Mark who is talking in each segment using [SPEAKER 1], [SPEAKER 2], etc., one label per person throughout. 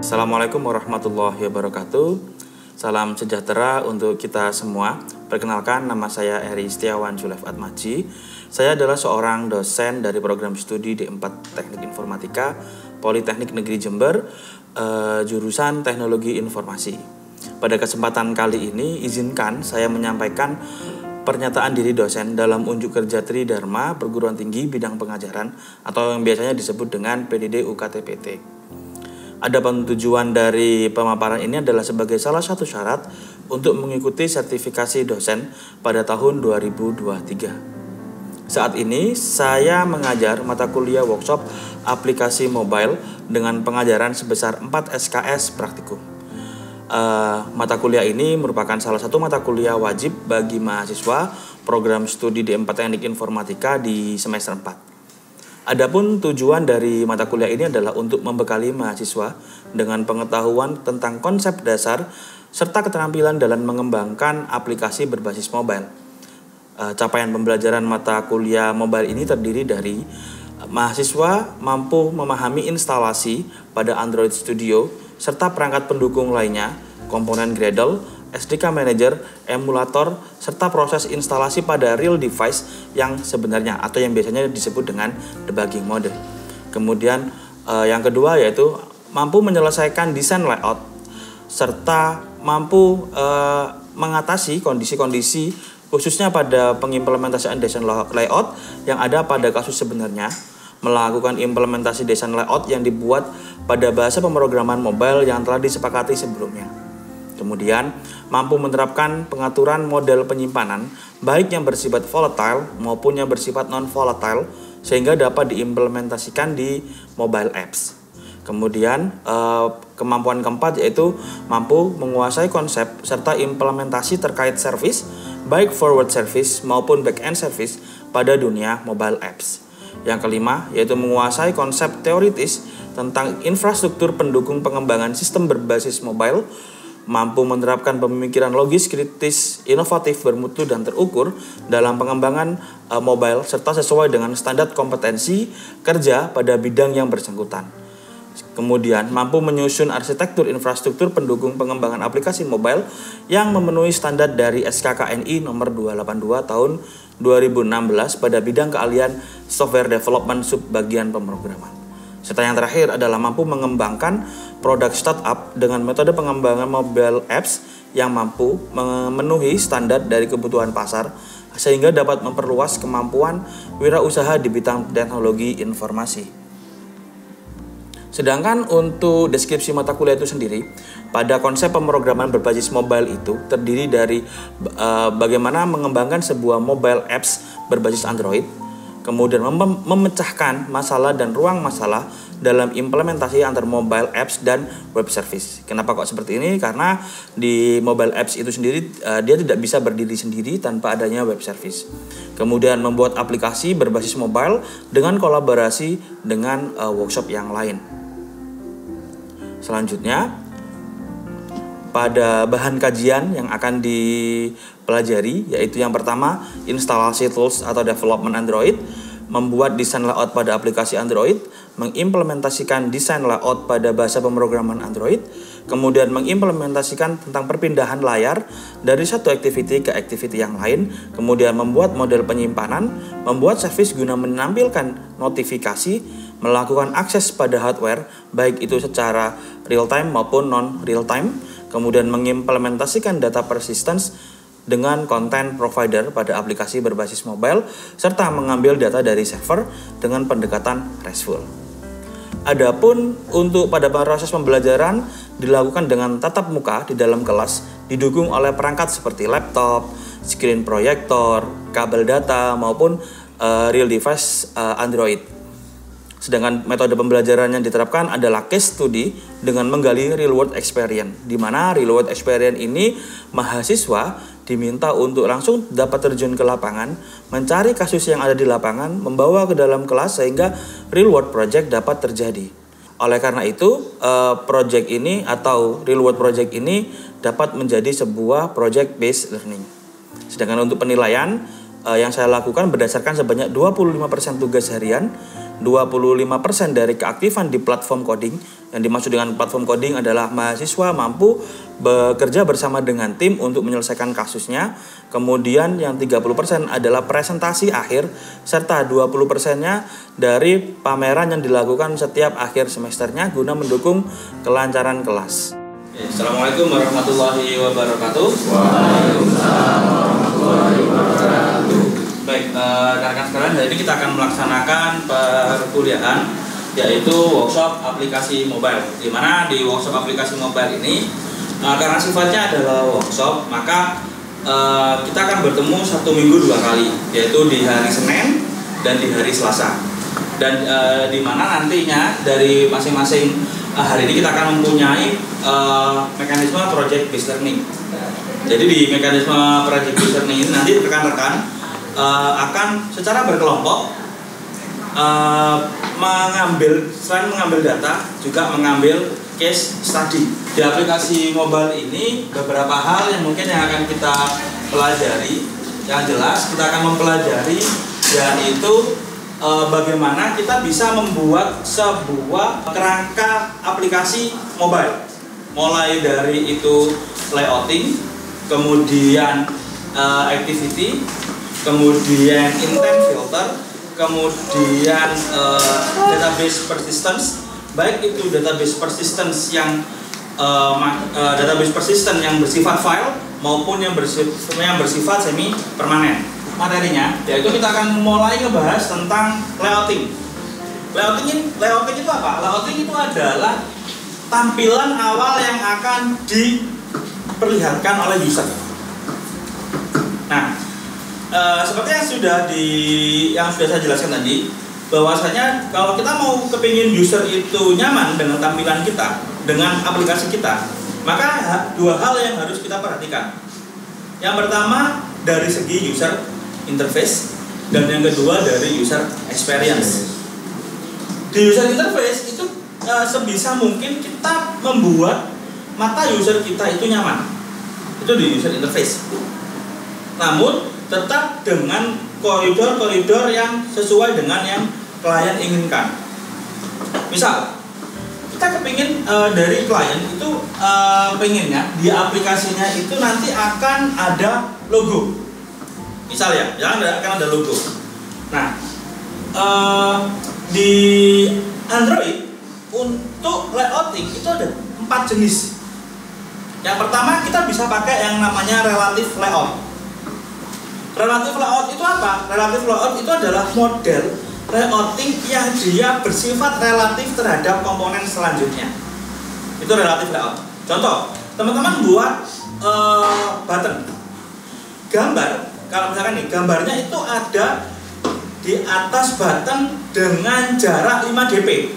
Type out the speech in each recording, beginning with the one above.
[SPEAKER 1] Assalamualaikum warahmatullahi wabarakatuh. Salam sejahtera untuk kita semua. Perkenalkan, nama saya Eri Setiawan Julef Atmaji. Saya adalah seorang dosen dari program studi D4 Teknik Informatika Politeknik Negeri Jember, jurusan Teknologi Informasi. Pada kesempatan kali ini, izinkan saya menyampaikan pernyataan diri dosen dalam unjuk kerja Tridharma Perguruan Tinggi Bidang Pengajaran atau yang biasanya disebut dengan PDD UKT-PT. Adapun tujuan dari pemaparan ini adalah sebagai salah satu syarat untuk mengikuti sertifikasi dosen pada tahun 2023. Saat ini saya mengajar mata kuliah workshop aplikasi mobile dengan pengajaran sebesar 4 SKS praktikum. Mata kuliah ini merupakan salah satu mata kuliah wajib bagi mahasiswa program studi D4 Teknik Informatika di semester 4. Adapun tujuan dari mata kuliah ini adalah untuk membekali mahasiswa dengan pengetahuan tentang konsep dasar serta keterampilan dalam mengembangkan aplikasi berbasis mobile. Capaian pembelajaran mata kuliah mobile ini terdiri dari mahasiswa mampu memahami instalasi pada Android Studio serta perangkat pendukung lainnya, komponen Gradle, SDK Manager, emulator, serta proses instalasi pada real device yang sebenarnya atau yang biasanya disebut dengan debugging mode. Kemudian yang kedua yaitu mampu menyelesaikan desain layout serta mampu mengatasi kondisi-kondisi khususnya pada pengimplementasian desain layout yang ada pada kasus sebenarnya, melakukan implementasi desain layout yang dibuat pada bahasa pemrograman mobile yang telah disepakati sebelumnya. Kemudian, mampu menerapkan pengaturan model penyimpanan, baik yang bersifat volatile maupun yang bersifat non-volatile, sehingga dapat diimplementasikan di mobile apps. Kemudian, kemampuan keempat yaitu mampu menguasai konsep serta implementasi terkait service, baik forward service maupun back-end service pada dunia mobile apps. Yang kelima, yaitu menguasai konsep teoritis tentang infrastruktur pendukung pengembangan sistem berbasis mobile, mampu menerapkan pemikiran logis, kritis, inovatif, bermutu, dan terukur dalam pengembangan mobile serta sesuai dengan standar kompetensi kerja pada bidang yang bersangkutan. Kemudian, mampu menyusun arsitektur infrastruktur pendukung pengembangan aplikasi mobile yang memenuhi standar dari SKKNI nomor 282 tahun 2016 pada bidang keahlian software development subbagian pemrograman. Serta yang terakhir adalah mampu mengembangkan produk startup dengan metode pengembangan mobile apps yang mampu memenuhi standar dari kebutuhan pasar sehingga dapat memperluas kemampuan wirausaha di bidang teknologi informasi. Sedangkan untuk deskripsi mata kuliah itu sendiri, pada konsep pemrograman berbasis mobile itu terdiri dari bagaimana mengembangkan sebuah mobile apps berbasis Android, kemudian memecahkan masalah dan ruang masalah dalam implementasi antar mobile apps dan web service. Kenapa kok seperti ini? Karena di mobile apps itu sendiri dia tidak bisa berdiri sendiri tanpa adanya web service. Kemudian membuat aplikasi berbasis mobile dengan kolaborasi dengan workshop yang lain. Selanjutnya, pada bahan kajian yang akan dipelajari yaitu yang pertama instalasi tools atau development Android, membuat desain layout pada aplikasi Android, mengimplementasikan desain layout pada bahasa pemrograman Android, kemudian mengimplementasikan tentang perpindahan layar dari satu activity ke activity yang lain, kemudian membuat model penyimpanan, membuat service guna menampilkan notifikasi, melakukan akses pada hardware baik itu secara real time maupun non real time, kemudian mengimplementasikan data persistence dengan content provider pada aplikasi berbasis mobile, serta mengambil data dari server dengan pendekatan RESTful. Adapun untuk pada proses pembelajaran dilakukan dengan tatap muka di dalam kelas, didukung oleh perangkat seperti laptop, screen projector, kabel data, maupun real device Android. Sedangkan metode pembelajaran yang diterapkan adalah case study dengan menggali real world experience, di mana real world experience ini mahasiswa diminta untuk langsung dapat terjun ke lapangan, mencari kasus yang ada di lapangan, membawa ke dalam kelas sehingga real world project dapat terjadi. Oleh karena itu, project ini atau real world project ini dapat menjadi sebuah project based learning. Sedangkan untuk penilaian yang saya lakukan berdasarkan sebanyak 25% tugas harian 25% dari keaktifan di platform coding. Yang dimaksud dengan platform coding adalah mahasiswa mampu bekerja bersama dengan tim untuk menyelesaikan kasusnya. Kemudian yang 30% adalah presentasi akhir, serta 20%-nya dari pameran yang dilakukan setiap akhir semesternya guna mendukung kelancaran kelas. Assalamualaikum warahmatullahi wabarakatuh.
[SPEAKER 2] Waalaikumsalam warahmatullahi wabarakatuh.
[SPEAKER 1] Baik, rekan-rekan sekalian, hari ini kita akan melaksanakan perkuliahan yaitu workshop aplikasi mobile. Di mana di workshop aplikasi mobile ini karena sifatnya adalah workshop, maka kita akan bertemu 1 minggu 2 kali, yaitu di hari Senin dan di hari Selasa. Dan di mana nantinya dari masing-masing hari ini kita akan mempunyai mekanisme project based learning. Jadi di mekanisme project based learning ini nanti rekan-rekan akan secara berkelompok selain mengambil data juga mengambil case study. Di aplikasi mobile ini beberapa hal yang mungkin yang akan kita pelajari. Yang jelas kita akan mempelajari yaitu bagaimana kita bisa membuat sebuah kerangka aplikasi mobile, mulai dari itu layouting, kemudian activity, kemudian intent filter, kemudian database persistence, baik itu database persistence yang database persistent yang bersifat file maupun yang bersifat semi permanen. Materinya yaitu kita akan mulai ngebahas tentang layouting. Layouting itu apa? Layouting itu adalah tampilan awal yang akan diperlihatkan oleh user. Nah, seperti yang sudah saya jelaskan tadi, bahwasanya kalau kita mau kepingin user itu nyaman dengan tampilan kita, dengan aplikasi kita, maka 2 hal yang harus kita perhatikan. Yang pertama dari segi user interface, dan yang kedua dari user experience. Di user interface itu sebisa mungkin kita membuat mata user kita itu nyaman. Itu di user interface. Namun tetap dengan koridor-koridor yang sesuai dengan yang klien inginkan. Misal kita kepingin dari klien itu pengennya di aplikasinya itu nanti akan ada logo. Misal ya, akan ada logo. Nah, di Android untuk layouting itu ada 4 jenis. Yang pertama kita bisa pakai yang namanya relative layout. Relative layout itu apa? Relative layout itu adalah model layouting yang dia bersifat relatif terhadap komponen selanjutnya. Itu relative layout. Contoh, teman-teman buat button. Gambar, kalau misalkan nih, gambarnya itu ada di atas button dengan jarak 5 dp.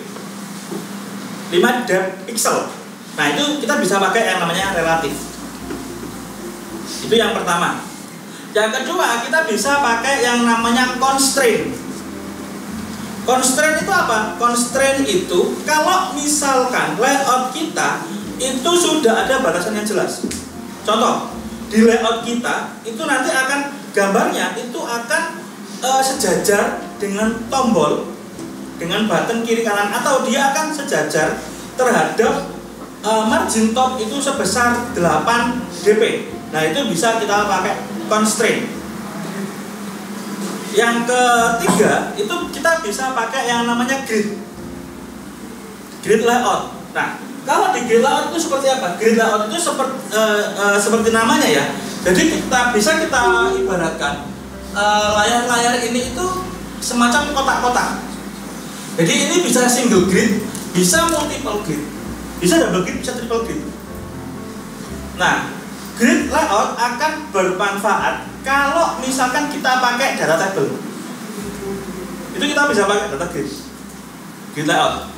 [SPEAKER 1] 5 depth pixel. Nah, itu kita bisa pakai yang namanya relatif. Itu yang pertama. Yang kedua, kita bisa pakai yang namanya constraint. Constraint itu apa? Constraint itu kalau misalkan layout kita itu sudah ada batasan yang jelas. Contoh, di layout kita itu nanti akan gambarnya itu akan sejajar dengan tombol, dengan button kiri kanan, atau dia akan sejajar terhadap margin top itu sebesar 8 dp. Nah, itu bisa kita pakai constraint. Yang ketiga itu kita bisa pakai yang namanya grid layout. Nah, kalau di grid layout itu seperti apa? Grid layout itu seperti namanya ya. Jadi kita ibaratkan layar-layar ini itu semacam kotak-kotak. Jadi ini bisa single grid, bisa multiple grid, bisa double grid, bisa triple grid. Nah, grid layout akan bermanfaat kalau misalkan kita pakai data table. Itu kita bisa pakai data grid layout.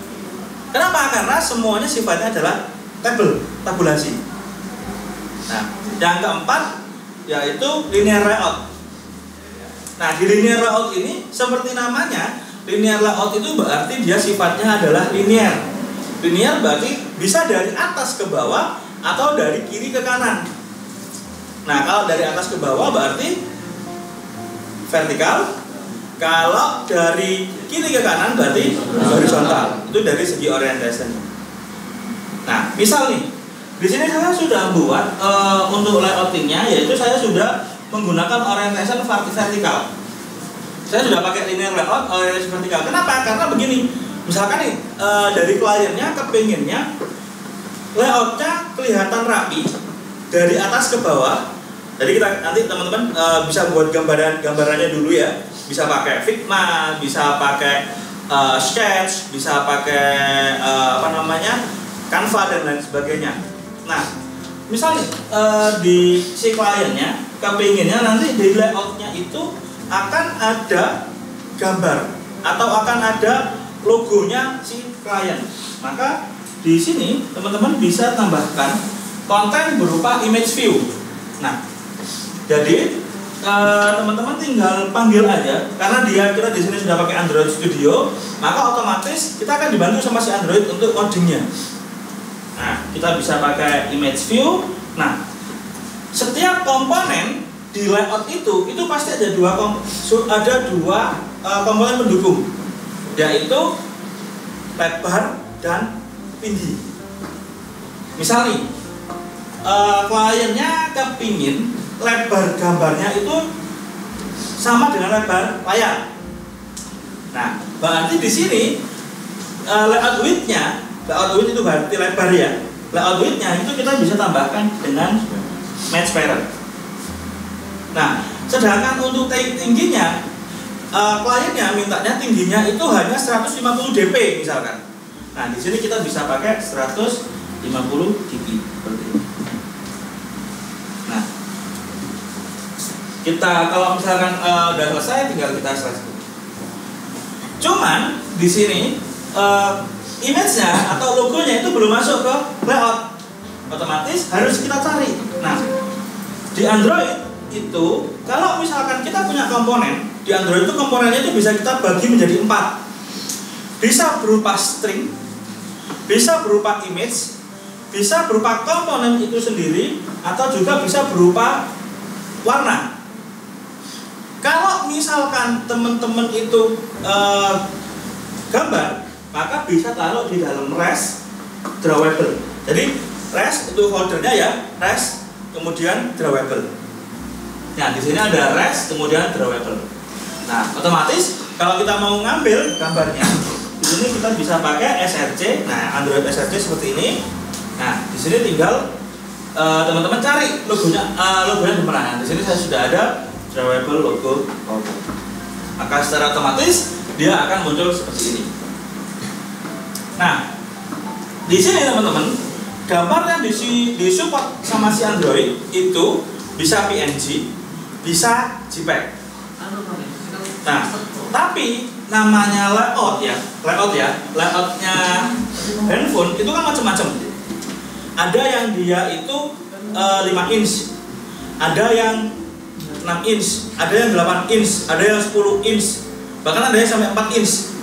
[SPEAKER 1] Kenapa? Karena semuanya sifatnya adalah tabulasi. Nah, yang keempat yaitu linear layout. Nah, di linear layout ini seperti namanya, linear layout itu berarti dia sifatnya adalah linear. Linear berarti bisa dari atas ke bawah atau dari kiri ke kanan. Nah, kalau dari atas ke bawah berarti vertikal, Kalau dari kiri ke kanan berarti horizontal. Itu dari segi orientation. Nah, misal nih, di sini saya sudah buat untuk layoutingnya, yaitu saya sudah menggunakan orientation vertikal. Saya sudah pakai linear layout orientation vertikal. Kenapa? Karena begini. Misalkan nih dari kliennya kepinginnya layoutnya kelihatan rapi dari atas ke bawah. Jadi kita nanti teman-teman bisa buat gambarannya dulu ya. Bisa pakai Figma, bisa pakai Sketch, bisa pakai Canva dan lain sebagainya. Nah, misalnya di si kliennya kepinginnya nanti di layoutnya itu akan ada gambar atau akan ada logonya si klien. Maka di sini teman-teman bisa tambahkan konten berupa image view. Nah, jadi teman-teman tinggal panggil aja karena kita di sini sudah pakai Android Studio, maka otomatis kita akan dibantu sama si Android untuk codingnya. Nah, kita bisa pakai image view. Nah, setiap komponen di layout itu pasti ada dua komponen pendukung, yaitu lebar dan tinggi. Misal nih, kliennya kepingin lebar gambarnya itu sama dengan lebar layar. Nah, berarti di sini layout width itu berarti lebar ya. Layout width-nya itu kita bisa tambahkan dengan match parent. Nah, sedangkan untuk tingginya, kliennya mintanya tingginya itu hanya 150 dp misalkan. Nah, di sini kita bisa pakai 150 dp seperti ini. Nah, kita kalau misalkan udah selesai, tinggal kita selesai. Cuman di sini image-nya atau logonya itu belum masuk ke layout, otomatis harus kita cari. Nah, di Android itu kalau misalkan kita punya komponen di Android itu komponennya itu bisa kita bagi menjadi 4. Bisa berupa string, bisa berupa image, bisa berupa komponen itu sendiri, atau juga bisa berupa warna. Kalau misalkan teman-teman itu gambar, maka bisa taruh di dalam res drawable. Jadi res itu foldernya ya, res kemudian drawable. Nah, di sini ada res kemudian drawable. Nah, otomatis kalau kita mau ngambil gambarnya, di sini kita bisa pakai SRC. Nah, Android SRC seperti ini. Nah, di sini tinggal teman-teman cari logonya di mana. Di sini saya sudah ada drawable logo. Maka secara otomatis dia akan muncul seperti ini. Nah, di sini teman-teman, gambar yang disupport sama si Android itu bisa PNG, bisa JPEG. Nah, tapi namanya layoutnya handphone itu kan macam-macam. Ada yang dia itu 5 inch, ada yang 6 inch, ada yang 8 inch, ada yang 10 inch, bahkan ada yang sampai 4 inch.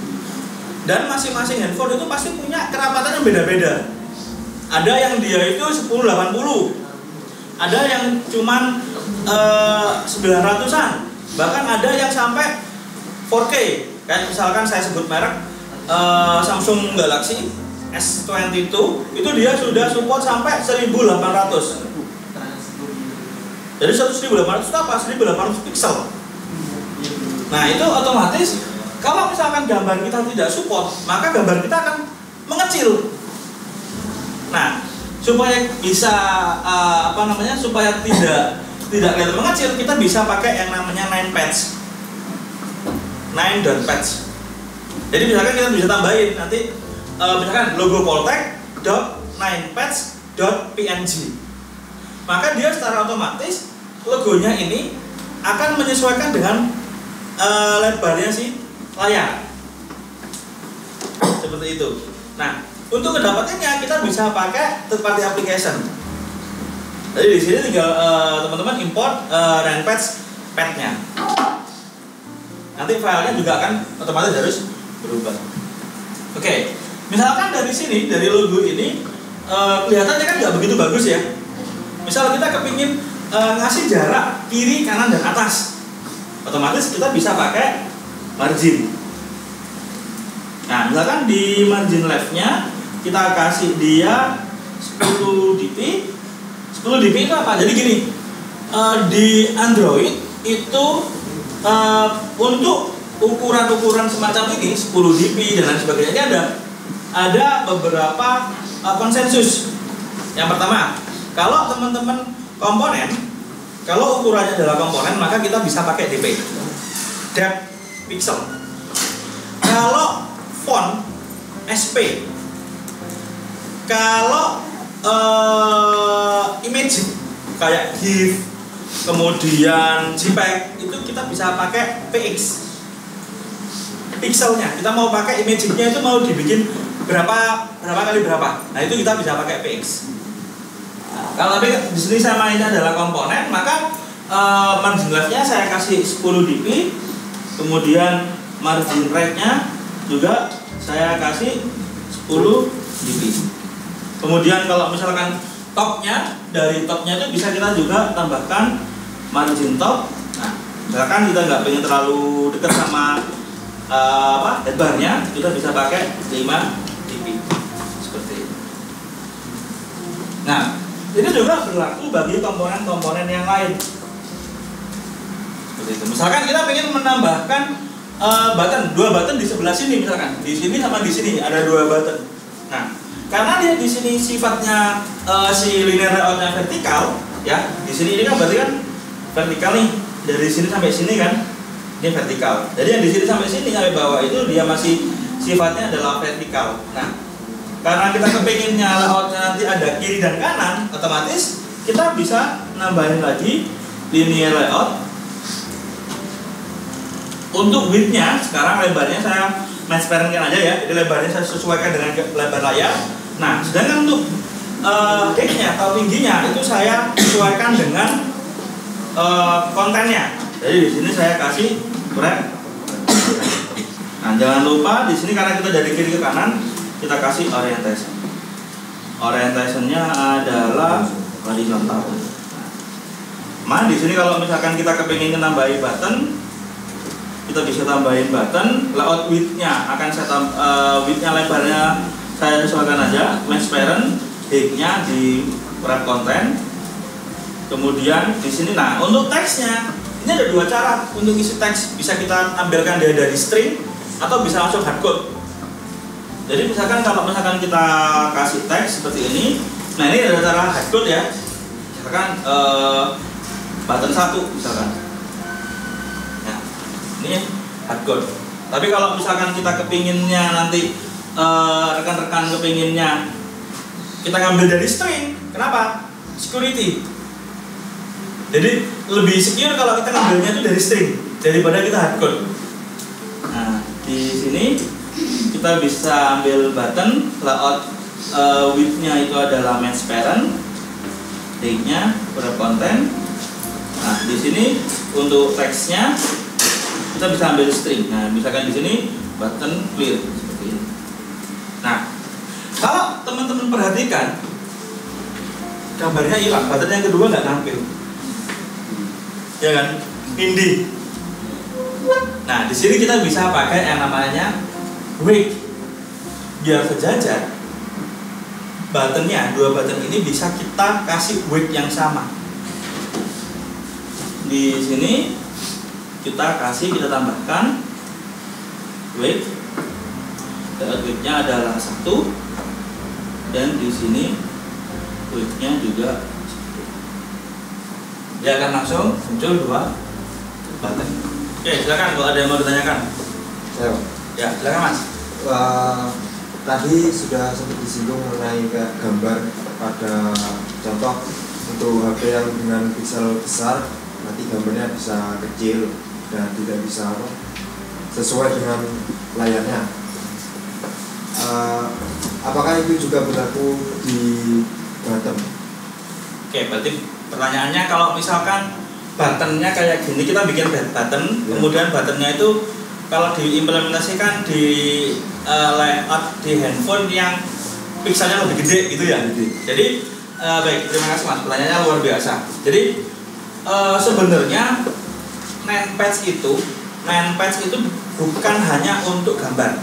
[SPEAKER 1] Dan masing-masing handphone itu pasti punya kerapatan yang beda-beda. Ada yang dia itu 1080, ada yang cuman 900-an, bahkan ada yang sampai 4K. Kayak misalkan saya sebut merek Samsung Galaxy S22 itu dia sudah support sampai 1800. Jadi 1800 itu apa? 1800 pixel. Nah, itu otomatis kalau misalkan gambar kita tidak support, maka gambar kita akan mengecil. Nah, supaya bisa supaya tidak kelihatan mengecil, kita bisa pakai yang namanya 9 patch. 9 dot patch. Jadi misalkan kita bisa tambahin nanti misalkan logo Poltek dot 9 patch dot png. Maka dia secara otomatis logonya ini akan menyesuaikan dengan lebarnya si layar. Seperti itu. Nah, untuk mendapatkannya kita bisa pakai third party application. Jadi di sini tinggal teman-teman import Renpatch path-nya. Nanti filenya juga akan otomatis harus berubah. Oke, misalkan dari sini, dari logo ini kelihatannya kan nggak begitu bagus ya. Misal kita kepingin ngasih jarak kiri, kanan, dan atas, otomatis kita bisa pakai margin. Nah, misalkan di margin left-nya kita kasih dia 10 dp. 10 dp itu apa? Jadi gini, di Android itu untuk ukuran-ukuran semacam ini 10 dp dan lain sebagainya ada beberapa konsensus. Yang pertama, kalau teman-teman komponen, kalau ukurannya adalah komponen, maka kita bisa pakai dp, depth pixel. Kalau font, sp. Kalau image kayak GIF, kemudian JPEG, itu kita bisa pakai px. Pixelnya, kita mau pakai image-nya itu mau dibikin berapa kali berapa. Nah, itu kita bisa pakai px. Kalau tapi di sini saya mainnya adalah komponen, maka margin left-nya saya kasih 10 dp, kemudian margin right-nya juga saya kasih 10 dp. Kemudian kalau misalkan top-nya, dari top-nya itu bisa kita juga tambahkan margin top. Nah, misalkan kita nggak pengen terlalu dekat sama headbar-nya, kita bisa pakai 5 dp seperti ini. Nah, ini juga berlaku bagi komponen-komponen yang lain. Seperti itu. Misalkan kita pengen menambahkan dua button di sebelah sini, misalkan di sini sama di sini ada 2 button. Nah, karena dia di sini sifatnya si linear layout-nya vertikal, ya. Di sini ini kan berarti kan vertikal nih, dari sini sampai sini kan ini vertikal. Jadi yang di sini sampai sini sampai bawah itu dia masih sifatnya adalah vertikal. Nah, karena kita kepinginnya layoutnya nanti ada kiri dan kanan, otomatis kita bisa nambahin lagi linear layout. Untuk width-nya sekarang lebarnya saya transparenkan aja ya, jadi lebarnya saya sesuaikan dengan lebar layar. Nah, sedangkan untuk height-nya atau tingginya itu saya sesuaikan dengan kontennya. Jadi di sini saya kasih wrap. Nah, jangan lupa di sini karena kita dari kiri ke kanan, kita kasih orientation. Orientationnya adalah horizontal. Nah, di sini kalau misalkan kita kepingin nambahin button, kita bisa tambahin button. Layout width-nya akan saya width-nya lebarnya saya sesuaikan aja, match parent, height-nya di wrap content. Kemudian di sini, nah untuk teksnya ini ada 2 cara untuk isi teks. Bisa kita ambilkan dari string atau bisa langsung hardcode. Jadi misalkan kalau misalkan kita kasih teks seperti ini, nah ini ada cara hardcode ya. Misalkan button 1 misalkan. Nah, ini hardcode. Tapi kalau misalkan kita kepinginnya nanti rekan-rekan kepinginnya kita ngambil dari string, kenapa? Security. Jadi lebih secure kalau kita ngambilnya itu dari string daripada kita hardcode. Nah, di sini kita bisa ambil button, layout width-nya itu adalah match parent, height-nya wrap content. Nah, di sini untuk teksnya kita bisa ambil string. Nah, misalkan di sini button clear seperti ini. Nah, kalau teman-teman perhatikan gambarnya hilang, button yang kedua nggak tampil. Ya kan, indie. Nah, di sini kita bisa pakai yang namanya wake, biar sejajar. Buttonnya, 2 button ini bisa kita kasih wake yang sama. Di sini kita tambahkan wake. Wake-nya adalah 1, dan di sini wake-nya juga 1. Dia akan langsung muncul 2 button. Oke, silakan kalau ada yang mau ditanyakan. Ya, silakan Mas.
[SPEAKER 3] Tadi sudah sempat disinggung mengenai gambar pada contoh untuk HP yang dengan pixel besar, nanti gambarnya bisa kecil dan tidak bisa sesuai dengan layarnya. Apakah itu juga berlaku di bottom?
[SPEAKER 1] Oke, berarti pertanyaannya kalau misalkan buttonnya kayak gini, kita bikin button, ya. Kemudian buttonnya itu kalau diimplementasikan di layout di handphone yang pixelnya lebih gede gitu ya. Jadi baik, terima kasih Mas, pertanyaannya luar biasa. Jadi sebenarnya patch itu bukan hanya untuk gambar,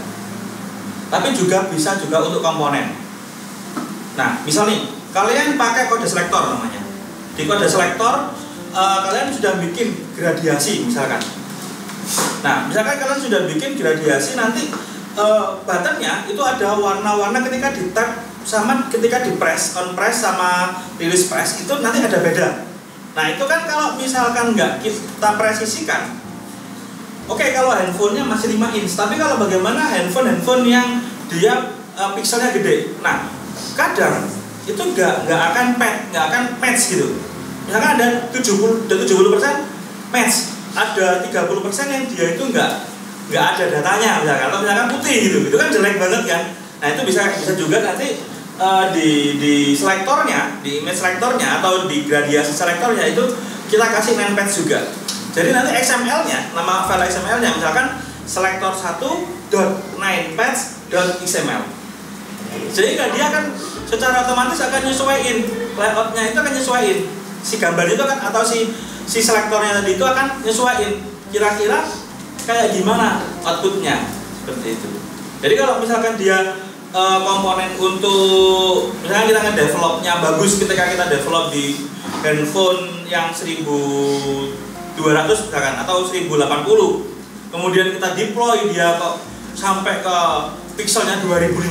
[SPEAKER 1] tapi juga bisa juga untuk komponen. Nah, misal nih, kalian pakai kode selektor namanya. Di kode selektor kalian sudah bikin gradiasi misalkan. Nah, misalkan kalian sudah bikin gradiasi, nanti buttonnya itu ada warna-warna ketika di tap sama ketika di press, on press sama release press itu nanti ada beda. Nah, itu kan kalau misalkan nggak kita presisikan, oke, kalau handphonenya masih 5 inch, tapi kalau bagaimana handphone yang dia pixelnya gede. Nah, kadang itu nggak akan match gitu. Misalkan ada 70% match, ada 30% yang dia itu nggak ada datanya, misalkan. Kalau misalkan putih gitu, itu kan jelek banget kan. Nah, itu bisa juga nanti di selektornya, di image selektornya atau di gradiasi selektornya itu kita kasih patch juga. Jadi nanti XML-nya, nama file XML-nya misalkan selektor1.9patch.xml. Sehingga dia akan secara otomatis akan nyesuaiin layoutnya, itu akan nyesuaiin si gambar itu kan, atau si selektornya tadi itu akan nyesuaiin kira-kira kayak gimana outputnya, seperti itu. Jadi kalau misalkan dia komponen untuk misalnya kita ngedevelopnya bagus ketika kita develop di handphone yang 1200 misalkan atau 1080, kemudian kita deploy dia kok sampai ke pixelnya 2500,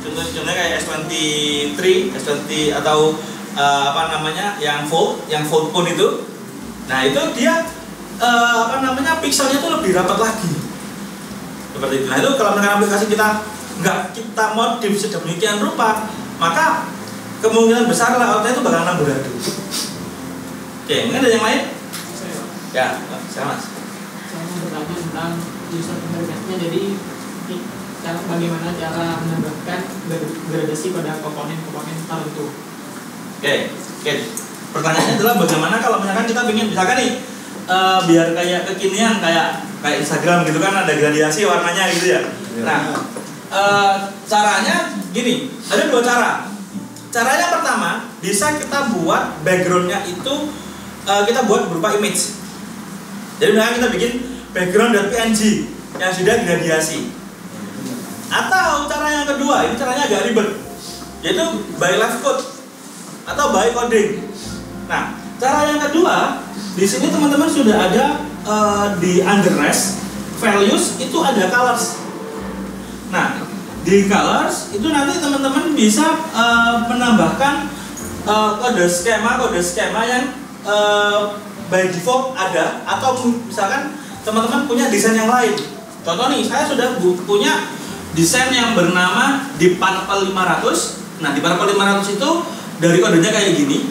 [SPEAKER 1] contohnya kayak S23, S20 atau yang fold phone itu. Nah, itu dia pixelnya tuh lebih rapat lagi, seperti itu. Nah, itu kalau misalkan aplikasi nggak kita modif sedemikian rupa, maka kemungkinan besar layoutnya itu bakal amburadul. Oke, mungkin ada yang lain? Ya, saya Mas.
[SPEAKER 2] Saya mau bertanya tentang user interface-nya. Jadi bagaimana cara menambahkan gradasi pada komponen-komponen tertentu? Oke.
[SPEAKER 1] Pertanyaannya adalah bagaimana kalau misalkan kita ingin, misalkan nih biar kayak kekinian kayak Instagram gitu kan, ada gradiasi warnanya gitu ya. Nah, caranya gini, ada 2 cara. Caranya pertama, bisa kita buat backgroundnya itu kita buat berupa image. Jadi misalnya kita bikin background.png yang sudah gradiasi. Atau cara yang kedua, ini caranya agak ribet, yaitu by live code atau by coding. Nah, cara yang kedua, di sini teman-teman sudah ada di under res values itu ada colors. Nah, di colors itu nanti teman-teman bisa menambahkan kode skema yang by default ada, atau misalkan teman-teman punya desain yang lain. Contoh nih, saya sudah punya desain yang bernama di Purple 500. Nah, di Purple 500 itu dari kodenya kayak gini.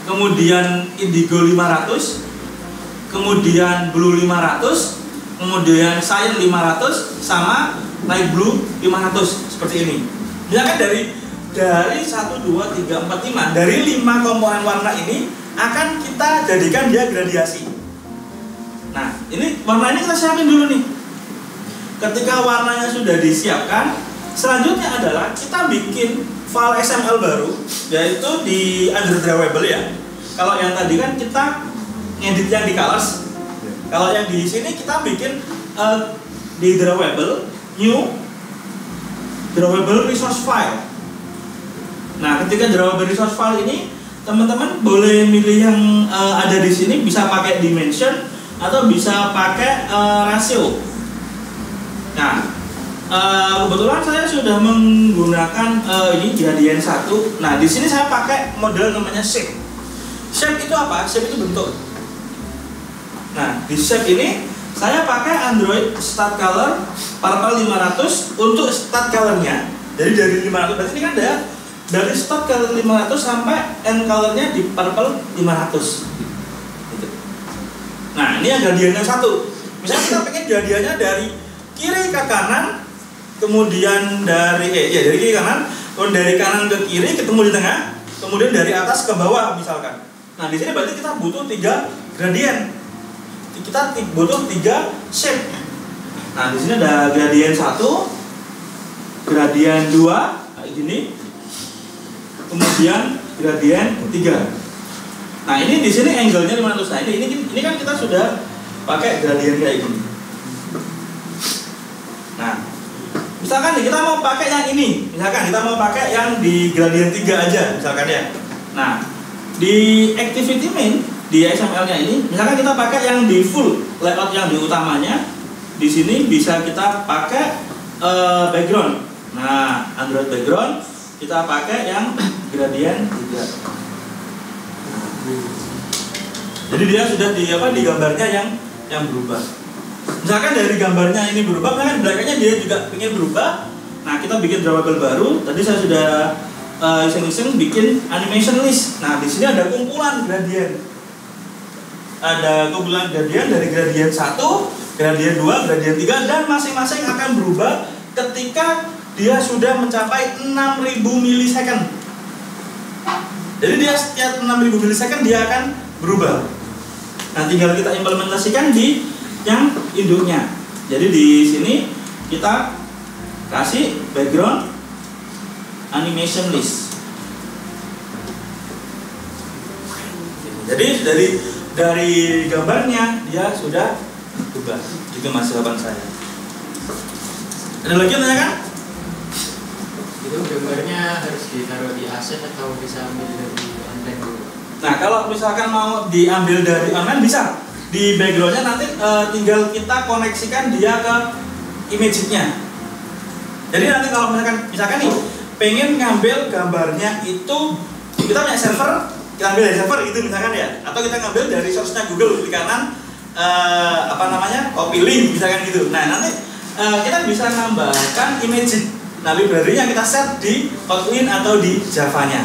[SPEAKER 1] Kemudian Indigo 500, kemudian Blue 500, kemudian Cyan 500, sama Light Blue 500, seperti ini. Misalkan dari 1, 2, 3, 4, 5, dari 5 komponen warna ini akan kita jadikan dia gradiasi. Nah, ini warna ini kita siapin dulu nih. Ketika warnanya sudah disiapkan, selanjutnya adalah kita bikin file XML baru, yaitu di underdrawable ya. Kalau yang tadi kan kita ngedit yang di colors. Kalau yang di sini kita bikin di drawable, new drawable resource file. Nah, ketika drawable resource file ini, teman-teman boleh milih yang ada di sini, bisa pakai dimension atau bisa pakai rasio. Nah, kebetulan saya sudah menggunakan ini gradient 1. Nah, di sini saya pakai model namanya shape. Shape itu apa? Shape itu bentuk. Nah, di shape ini saya pakai Android start color Purple 500 untuk start colornya. Jadi dari 500, berarti ini kan ada dari start color 500 sampai end colornya di Purple 500. Gitu. Nah, ini yang gradientnya 1. Misalnya kita pengen gradiennya dari kiri ke kanan, kemudian dari kiri ke kanan, kemudian dari kanan ke kiri ketemu di tengah, kemudian dari atas ke bawah misalkan. Nah, di sini berarti kita butuh 3 gradient. Kita butuh 3 shape. Nah, di sini ada gradient 1, gradient 2 kayak gini, kemudian gradient 3. Nah, ini di sini angle-nya 500. Nah, ini kan kita sudah pakai gradien kayak gini. Nah, misalkan nih kita mau pakai yang ini, misalkan kita mau pakai yang di gradien 3 aja, misalkan ya. Nah, di activity main di XML-nya ini, misalkan kita pakai yang di full layout yang di utamanya, di sini bisa kita pakai background. Nah, Android background kita pakai yang gradien 3. Jadi dia sudah di gambarnya yang berubah. Misalkan dari gambarnya ini berubah, misalkan belakangnya dia juga ingin berubah. Nah, kita bikin drawable baru. Tadi saya sudah iseng-iseng bikin animation list. Nah, di sini ada kumpulan gradien. Ada kumpulan gradien dari gradien 1, gradien 2, gradien 3, dan masing-masing akan berubah ketika dia sudah mencapai 6000 milisecond. Jadi dia setiap 6000 milisecond dia akan berubah. Nah, tinggal kita implementasikan di yang induknya. Jadi di sini kita kasih background animation list. Jadi dari gambarnya dia sudah berubah. Itu masih jawaban saya. Ada lagi yang tanyakan?
[SPEAKER 2] Itu gambarnya harus ditaruh di aset atau bisa ambil dari online dulu?
[SPEAKER 1] Nah, kalau misalkan mau diambil dari online bisa. Di backgroundnya nanti tinggal kita koneksikan dia ke image-nya. Jadi nanti kalau misalkan nih pengen ngambil gambarnya itu, kita punya server, kita ambil dari server itu misalkan ya, atau kita ngambil dari source-nya Google di kanan, copy link misalkan gitu. Nah, nanti kita bisa nambahkan image. Nah, library yang kita set di Kotlin atau di Java-nya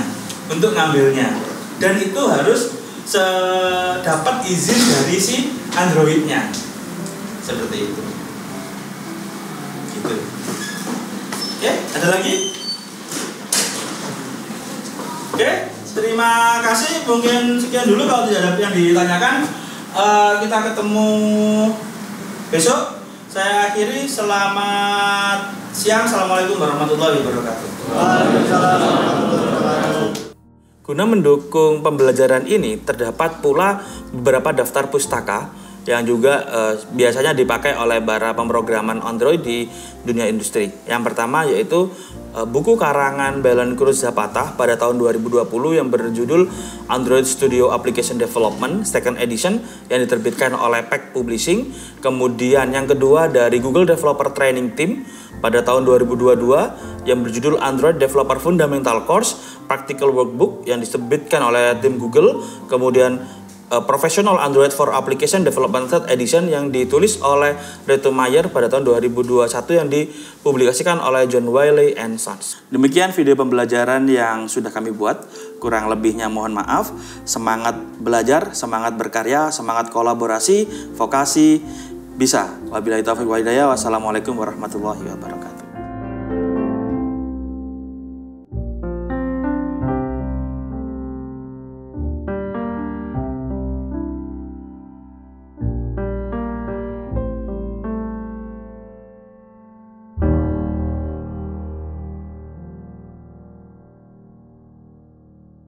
[SPEAKER 1] untuk ngambilnya. Dan itu harus dapat izin dari si Android-nya. Seperti itu. Gitu. Oke, ada lagi? Oke, terima kasih. Mungkin sekian dulu, kalau tidak ada yang ditanyakan. Kita ketemu besok. Saya akhiri, selamat siang. Assalamualaikum warahmatullahi wabarakatuh.
[SPEAKER 3] Waalaikumsalam warahmatullahi wabarakatuh.
[SPEAKER 1] Guna mendukung pembelajaran ini, terdapat pula beberapa daftar pustaka yang juga biasanya dipakai oleh para pemrograman Android di dunia industri. Yang pertama yaitu buku karangan Belen Cruz Zapata pada tahun 2020 yang berjudul Android Studio Application Development Second Edition yang diterbitkan oleh PEC Publishing. Kemudian yang kedua dari Google Developer Training Team pada tahun 2022 yang berjudul Android Developer Fundamental Course Practical Workbook yang diterbitkan oleh tim Google. Kemudian Professional Android for Application Development Third Edition yang ditulis oleh Reto Mayer pada tahun 2021 yang dipublikasikan oleh John Wiley and Sons. Demikian video pembelajaran yang sudah kami buat. Kurang lebihnya mohon maaf. Semangat belajar, semangat berkarya, semangat kolaborasi, vokasi bisa. Wabillahi taufiq wa hidayah. Wassalamualaikum warahmatullahi wabarakatuh.